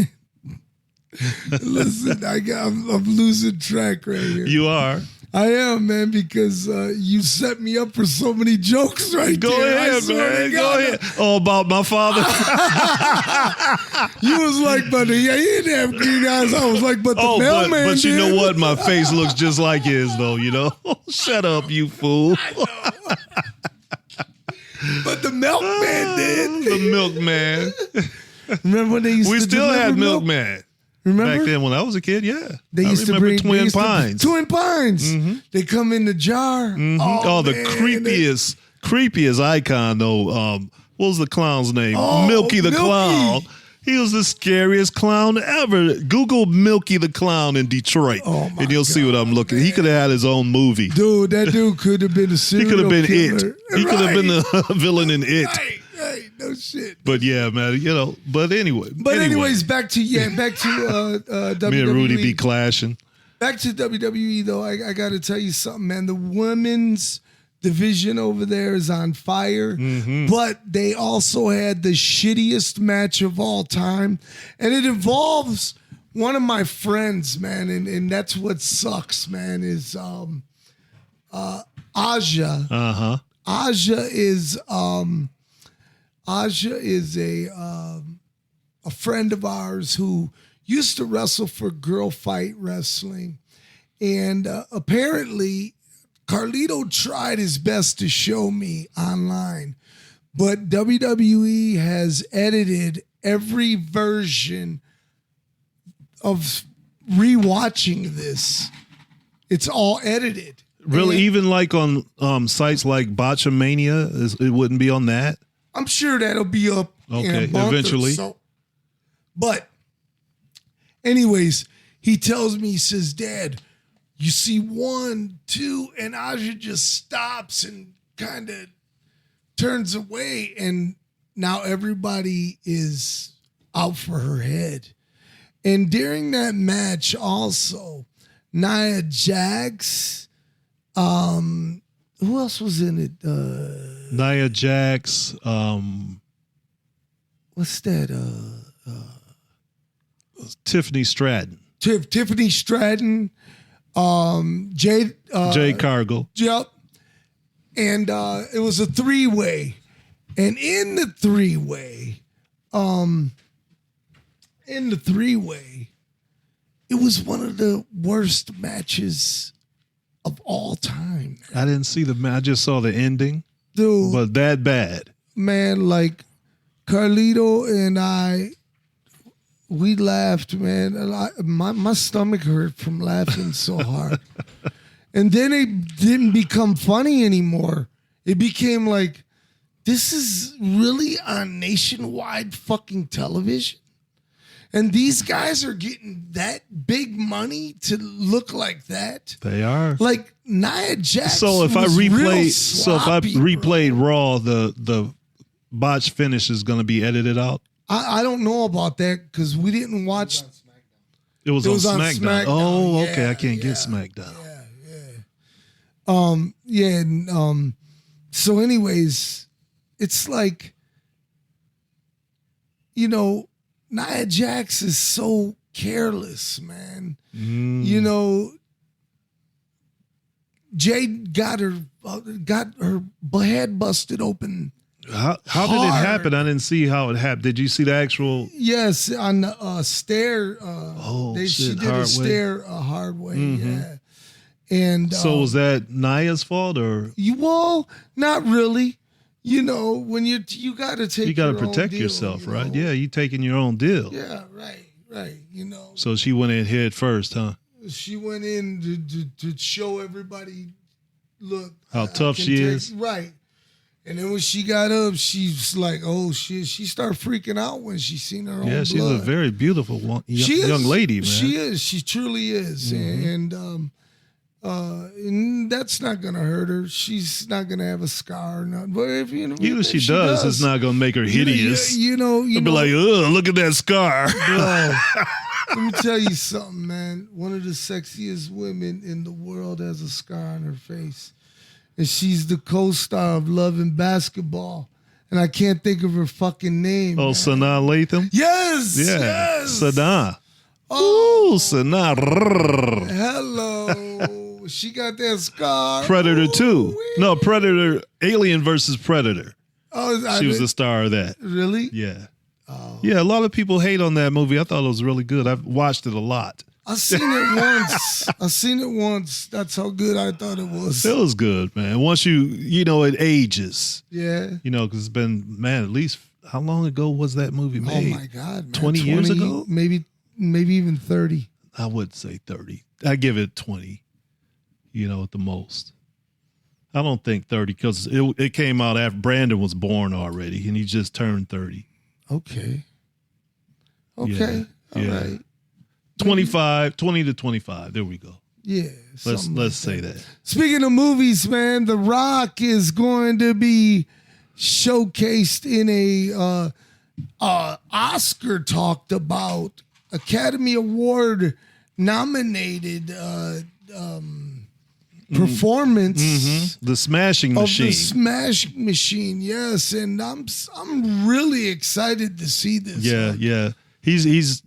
losing track right here. You are. I am, man, because you set me up for so many jokes right Go there. ahead, man. Go ahead. Oh, about my father? You was like, but he didn't have green eyes. I was like, but the mailman but you know what? My face looks just like his, though, Shut up, you fool. But the milkman did. The milkman. Remember when they used We to still had milk? milkman. Remember? Back then when I was a kid, yeah. They used to bring Twin Pines. Twin Pines. They come in the jar. Oh, the creepiest icon, though. What was the clown's name? Milky the Clown. He was the scariest clown ever. Google Milky the Clown in Detroit, and you'll see what I'm looking. He could have had his own movie. Dude, that dude could have been a serial killer. He could have been It. He could have been the villain in It. Right, no shit. But yeah, man, but anyway. Anyways, back to WWE. Me and Rudy be clashing. Back to WWE, though, I got to tell you something, man. The women's division over there is on fire. But they also had the shittiest match of all time. And it involves one of my friends, man. And that's what sucks, man, is Aja. Aja is a friend of ours who used to wrestle for Girl Fight Wrestling. And apparently, Carlito tried his best to show me online, but WWE has edited every version of rewatching this. It's all edited. Really? And Even like on sites like Botchamania, it wouldn't be on that? I'm sure that'll be up in Okay, a month eventually. or so. But anyways, he tells me, he says, Dad, you see 1, 2, and Aja just stops and kind of turns away. And now everybody is out for her head. And during that match also, Nia Jax, who else was in it? Nia Jax, What's that? Tiffany Stratton, Tiffany Stratton, Jade Cargill. Yep. And it was a 3-way. And in the three-way, it was one of the worst matches of all time. I didn't see the match. I just saw the ending. Dude, But that bad. man, like Carlito and I, we laughed, man. My stomach hurt from laughing so hard. And then it didn't become funny anymore. It became like, this is really on nationwide fucking television. And these guys are getting that big money to look like that. They are. Like Nia Jax. So if I was real replayed sloppy, bro. Raw, the botch finish is going to be edited out. I don't know about that because we didn't watch. It was on SmackDown. Oh, Yeah, okay. I can't get SmackDown. So anyways, it's like, you know, Nia Jax is so careless, man. You know, Jade got her head busted open. How did it Hard. happen? I didn't see how it happened. Did you see the actual? Yes, on the stair. She shit, did hard a way. stair a hard way. Yeah, and So was that Nia's fault or? well, not really. You know, when you got to take, You got to your own protect deal, yourself, you right? know? Yeah, you taking your own deal. Yeah, right. You know, So she went in head first, huh? she went in to show everybody, look How I tough can she take- is. right. And then when she got up, she's like, "Oh shit!" She started freaking out when she seen her own Yeah, she's blood. a very beautiful She is. young lady, man. She is. She truly is. And that's not gonna hurt her. She's not gonna have a scar or nothing. But if you know, Even if if she does, it's not going to make her hideous. You know, It'll be like, ugh, look at that scar. bro. Let me tell you something, man. One of the sexiest women in the world has a scar on her face. And she's the co-star of Love and Basketball. And I can't think of her fucking name. Oh, man. Sanaa Lathan? Yes! Yeah. Yes! Sanaa. Oh, Ooh, Sanaa. Rrrr. hello. She got that scar. Predator 2. Ooh-wee. No, Predator, Alien versus Predator. Oh, She was the star of that. Really? Yeah. Yeah, a lot of people hate on that movie. I thought it was really good. I've watched it a lot. I've seen it once. That's how good I thought it was. It was good, man. Once it ages. Yeah. Because it's been, man, at least, how long ago was that movie made? Oh my God, man. 20 years ago? Maybe even 30. I would say 30. I give it 20, at the most. I don't think 30 because it came out after Brandon was born already and he just turned 30. Okay. All Yeah. right. 20 to 25. There we go. Yeah. Let's say that. Speaking of movies, man, The Rock is going to be showcased in a Oscar talked about Academy Award nominated performance The smashing of machine. the Smashing Machine. Yes, and I'm really excited to see this. Yeah. He's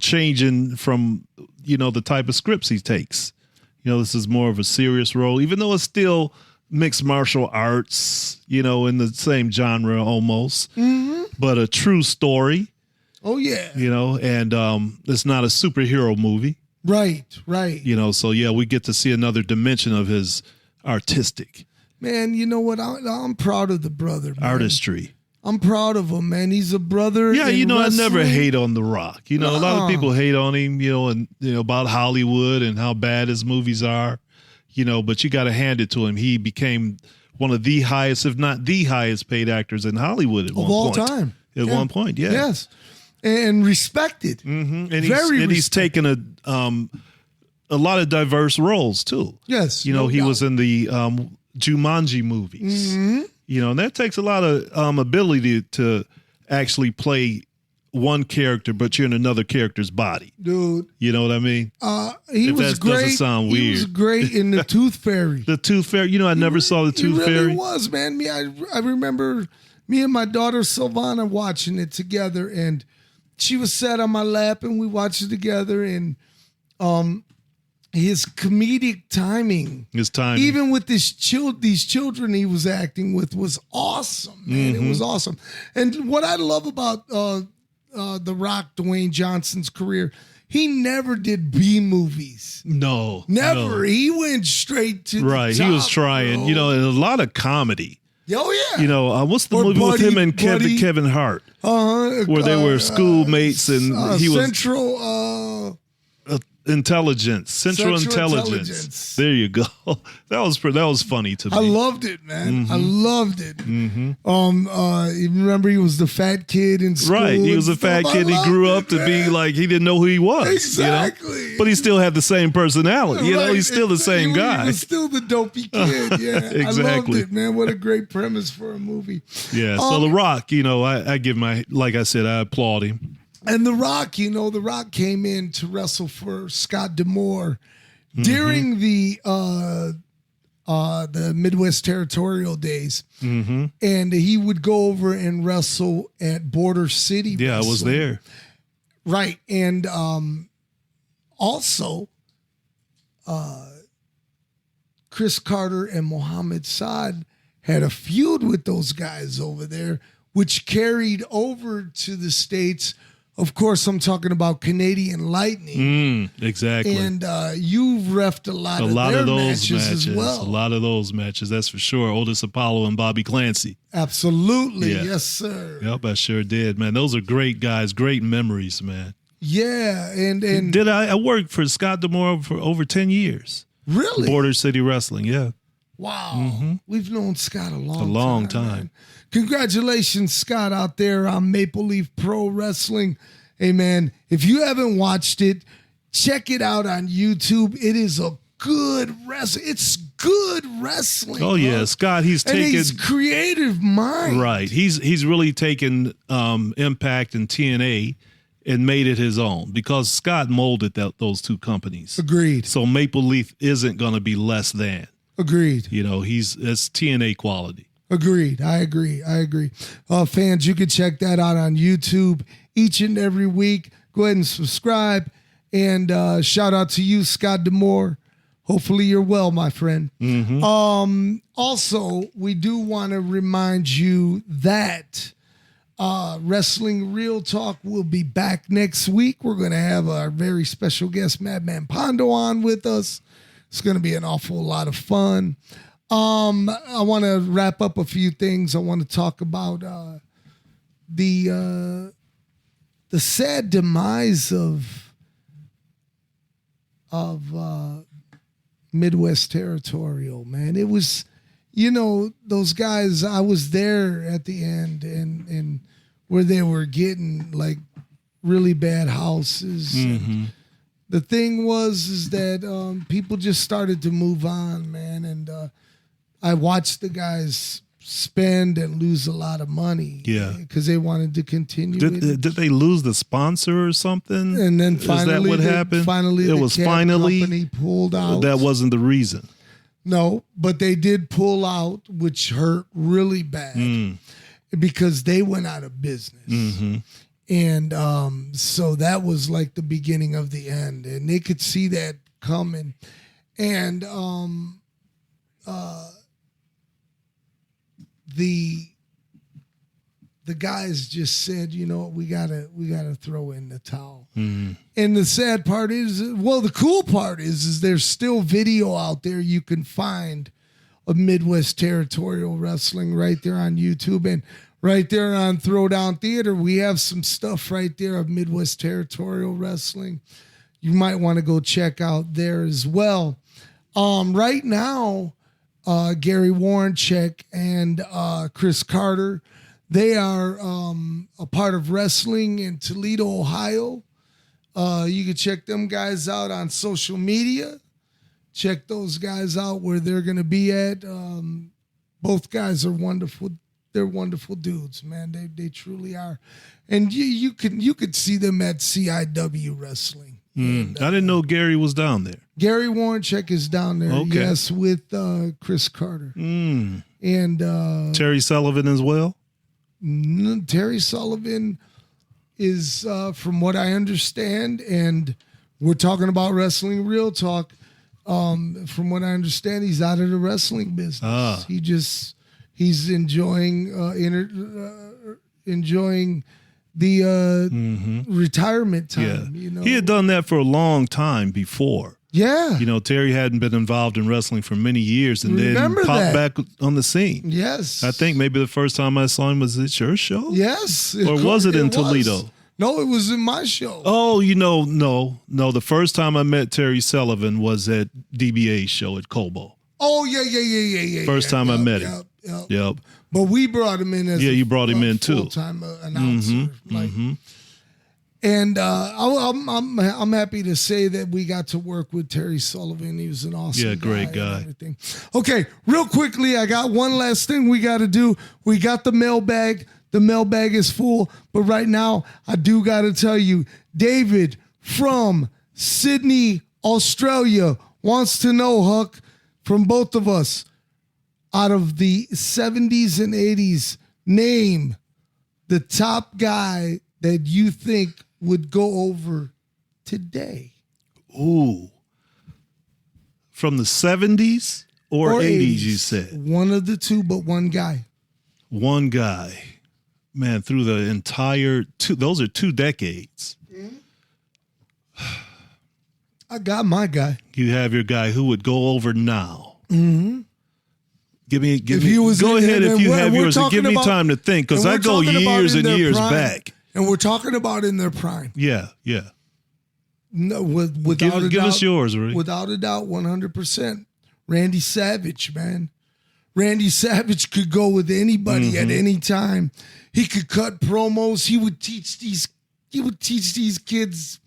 changing from the type of scripts he takes. This is more of a serious role, even though it's still mixed martial arts, in the same genre almost, but a true story. Oh yeah. And it's not a superhero movie. Right. So yeah, we get to see another dimension of his artistic. Man, you know what? I'm proud of the brother, man. Artistry. I'm proud of him, man. He's a brother. Yeah, in I wrestling. never hate on The Rock. A lot of people hate on him, and about Hollywood and how bad his movies are, but you got to hand it to him. He became one of the highest, if not the highest paid actors in Hollywood at one point. Of all time. At one point, yeah. Yes. And respected. Mm-hmm. And he's taken a lot of diverse roles too. Yes. He no doubt. was in the Jumanji movies. And that takes a lot of ability to actually play one character, but you're in another character's body. Dude. You know what I mean? He If was that great. doesn't sound He was weird. great in The Tooth Fairy. The Tooth Fairy. I never saw the Tooth He really Fairy. was, man. I remember me and my daughter Silvana watching it together, and she was sat on my lap, and we watched it together. And his comedic timing, even with these children he was acting with, was awesome, man. It was awesome. And what I love about The Rock, Dwayne Johnson's career, he never did B movies. No. Never. No. He went straight to Right. the top, He was trying, bro. and a lot of comedy. Oh yeah. What's the Or movie with Buddy- him and Buddy- Kevin Hart? Where they were schoolmates and he was Central Central Intelligence. There you go. That was funny to me. I loved it, man. I loved it. You remember he was the fat kid in school. Right. He was a and fat stuff? kid. I He grew loved up it, to be man. like he didn't know who he was. Exactly. But he still had the same personality. Right. He's still the same He guy. was still the dopey kid. Yeah. I loved Exactly. it, man. What a great premise for a movie. Yeah. So The Rock, I give like I said, I applaud him. And The Rock, The Rock came in to wrestle for Scott D'Amore during the Midwest Territorial days. And he would go over and wrestle at Border City. Yeah, I was Wrestling. there. Right. And also, Chris Carter and Mohammed Saad had a feud with those guys over there, which carried over to the States. Of course, I'm talking about Canadian Lightning. Exactly. And you've reffed a lot of their those matches as well. A lot of those matches, that's for sure. Otis Apollo and Bobby Clancy. Absolutely. Yeah. Yes, sir. Yep, I sure did, man. Those are great guys, great memories, man. Yeah. And Did I worked for Scott D'Amore for over 10 years. really? Border City Wrestling, yeah. Wow. We've known Scott a long time. man. Congratulations, Scott, out there on Maple Leaf Pro Wrestling. Hey, man, if you haven't watched it, check it out on YouTube. It is a good wrestling. It's good wrestling. Oh, yeah. bro. Scott, he's And taken... he's creative mind. Right. He's really taken Impact and TNA and made it his own because Scott molded those two companies. Agreed. So Maple Leaf isn't going to be less than. Agreed. It's TNA quality. Agreed. I agree. Fans, you can check that out on YouTube each and every week. Go ahead and subscribe. And shout out to you, Scott D'Amore. Hopefully you're well, my friend. Also, we do want to remind you that Wrestling Real Talk will be back next week. We're going to have our very special guest, Madman Pondo, on with us. It's going to be an awful lot of fun. I want to wrap up a few things. I want to talk about the sad demise of Midwest Territorial, man. It was, those guys, I was there at the end and where they were getting like really bad houses. And the thing is that people just started to move on, man. And I watched the guys spend and lose a lot of money. Yeah. Because they wanted to continue Did they lose the sponsor or something? And then finally, is that what happened? Finally, it the was cab finally company pulled out. That wasn't the reason. No, but they did pull out, which hurt really bad because they went out of business. Mm-hmm. And so that was like the beginning of the end. And they could see that coming. And the guys just said, you know what, we gotta throw in the towel. Mm-hmm. And the sad part is, well, the cool part is there's still video out there you can find of Midwest Territorial Wrestling right there on YouTube and right there on Throwdown Theater. We have some stuff right there of Midwest Territorial Wrestling. You might want to go check out there as well. Right now, Gary Warrencheck and Chris Carter, they are a part of wrestling in Toledo, Ohio. You can check them guys out on social media. Check those guys out where they're going to be at. Both guys are wonderful. They're wonderful dudes, man. They truly are. And you could see them at CIW Wrestling. And, I didn't know Gary was down there. Gary Warrencheck is down there, Okay. yes, with Chris Carter. And Terry Sullivan as well? Terry Sullivan is, from what I understand, and we're talking about Wrestling Real Talk, from what I understand, he's out of the wrestling business. He's enjoying the retirement time. Yeah. You know? He had done that for a long time before. Yeah. You know, Terry hadn't been involved in wrestling for many years and Remember then popped that. back on the scene. Yes. I think maybe the first time I saw him was at your show? Yes. Or was it in Toledo? Was. No, it was in my show. Oh, no. The first time I met Terry Sullivan was at DBA's show at Cobo. Oh, yeah. First time I met him. Yep. But we brought him in as you brought him in too. Full-time announcer. And I'm happy to say that we got to work with Terry Sullivan. He was an awesome great guy. and everything. Okay, real quickly, I got one last thing we got to do. We got the mailbag. The mailbag is full. But right now, I do got to tell you, David from Sydney, Australia, wants to know, Huck, from both of us, out of the 70s and 80s, name the top guy that you think would go over today. Ooh. From the 70s or 80s, you said? One of the two, but one guy. One guy. Man, through the entire those are 2 decades. I got my guy. You have your guy who would go over now. Mm-hmm. Give me. Go ahead if you have yours. And give me time to think, because I go years and years back. And we're talking about in their prime. Yeah. No, without a doubt, give us yours, Rudy. Without a doubt, 100%. Randy Savage, man. Randy Savage could go with anybody at any time. He could cut promos. He would teach these kids.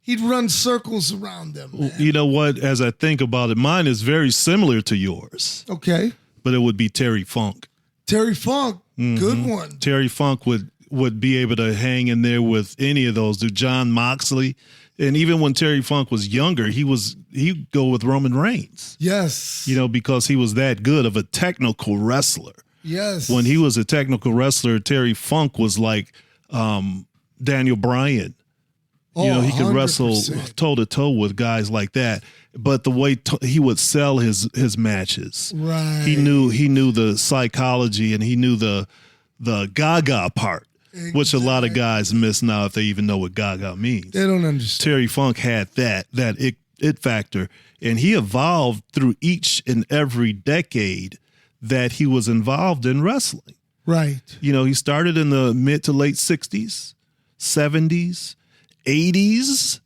He'd run circles around them. Man. You know what? As I think about it, mine is very similar to yours. Okay. But it would be Terry Funk. Terry Funk, good one. Terry Funk would be able to hang in there with any of those. Do John Moxley. And even when Terry Funk was younger, he'd go with Roman Reigns. Yes. You know, because he was that good of a technical wrestler. Yes. When he was a technical wrestler, Terry Funk was like Daniel Bryan. Oh, you know, he could 100%. wrestle toe-to-toe with guys like that. But the way he would sell his matches. Right. He knew the psychology, and he knew the gaga part. Exactly. Which a lot of guys miss now if they even know what gaga means. They don't understand. Terry Funk had that it factor, and he evolved through each and every decade that he was involved in wrestling. Right. You know, he started in the mid to late 60s, 70s, 80s.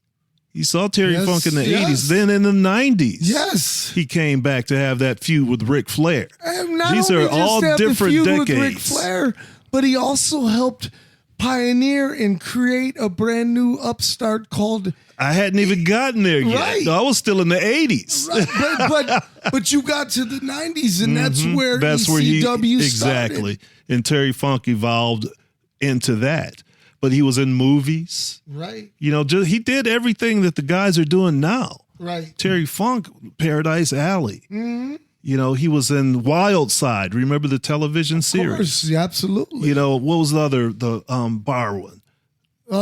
You saw Terry Funk in the 80s. Then in the 90s, yes, he came back to have that feud with Ric Flair. These are all different decades. With Ric Flair, but he also helped pioneer and create a brand new upstart called. I hadn't even gotten there yet. Right. I was still in the 80s. Right. But you got to the 90s, and that's where ECW exactly. started. And Terry Funk evolved into that. But he was in movies. Right. You know, he did everything that the guys are doing now. Right. Terry Funk, Paradise Alley. Mm-hmm. You know, he was in Wild Side. Remember the television series? Of course, yeah, absolutely. You know, what was the bar one?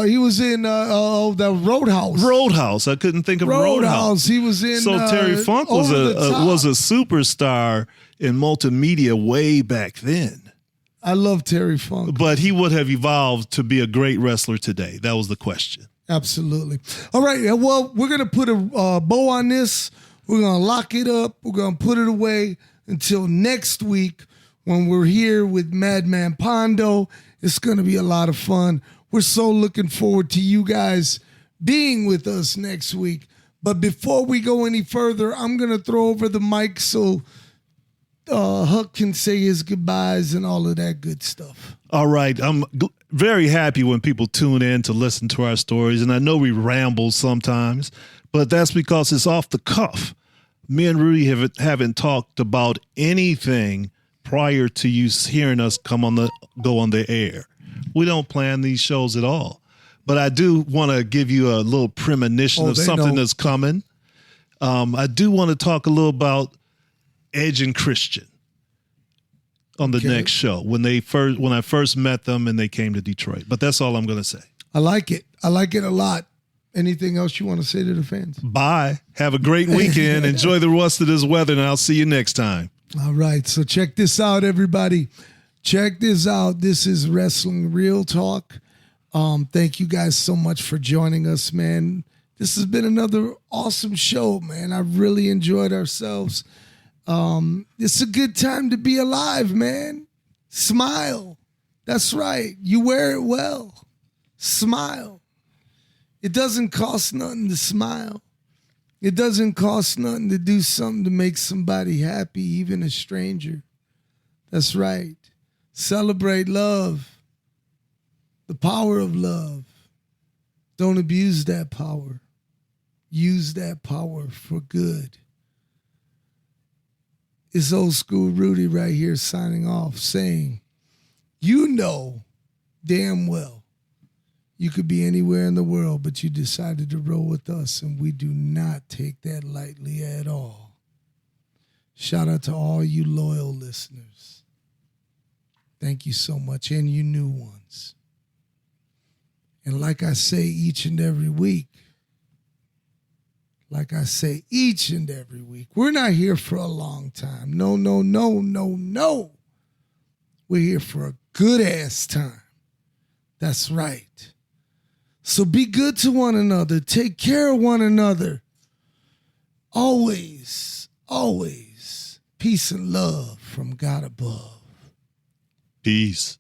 He was in the Roadhouse. Roadhouse. I couldn't think of Roadhouse. He was in. So Terry Funk was was a superstar in multimedia way back then. I love Terry Funk. But he would have evolved to be a great wrestler today. That was the question. Absolutely. All right. Well, we're gonna put a bow on this. We're going to lock it up. We're going to put it away until next week when we're here with Madman Pondo. It's going to be a lot of fun. We're so looking forward to you guys being with us next week. But before we go any further, I'm going to throw over the mic so Huck can say his goodbyes and all of that good stuff. All right. I'm very happy when people tune in to listen to our stories. And I know we ramble sometimes, but that's because it's off the cuff. Me and Rudy haven't talked about anything prior to you hearing us go on the air. We don't plan these shows at all. But I do want to give you a little premonition of something that's coming. I do want to talk a little about Edge and Christian on the next show when I first met them and they came to Detroit. But that's all I'm going to say. I like it. I like it a lot. Anything else you want to say to the fans? Bye. Have a great weekend. Enjoy the rest of this weather, and I'll see you next time. All right. So check this out, everybody. Check this out. This is Wrestling Real Talk. Thank you guys so much for joining us, man. This has been another awesome show, man. I really enjoyed ourselves. It's a good time to be alive, man. Smile. That's right. You wear it well. Smile. It doesn't cost nothing to smile. It doesn't cost nothing to do something to make somebody happy, even a stranger. That's right. Celebrate love. The power of love. Don't abuse that power. Use that power for good. It's old school Rudy right here signing off saying, you know damn well you could be anywhere in the world, but you decided to roll with us, and we do not take that lightly at all. Shout out to all you loyal listeners. Thank you so much, and you new ones. And like I say each and every week, we're not here for a long time. No. We're here for a good-ass time. That's right. So be good to one another. Take care of one another. Always, always, peace and love from God above. Peace.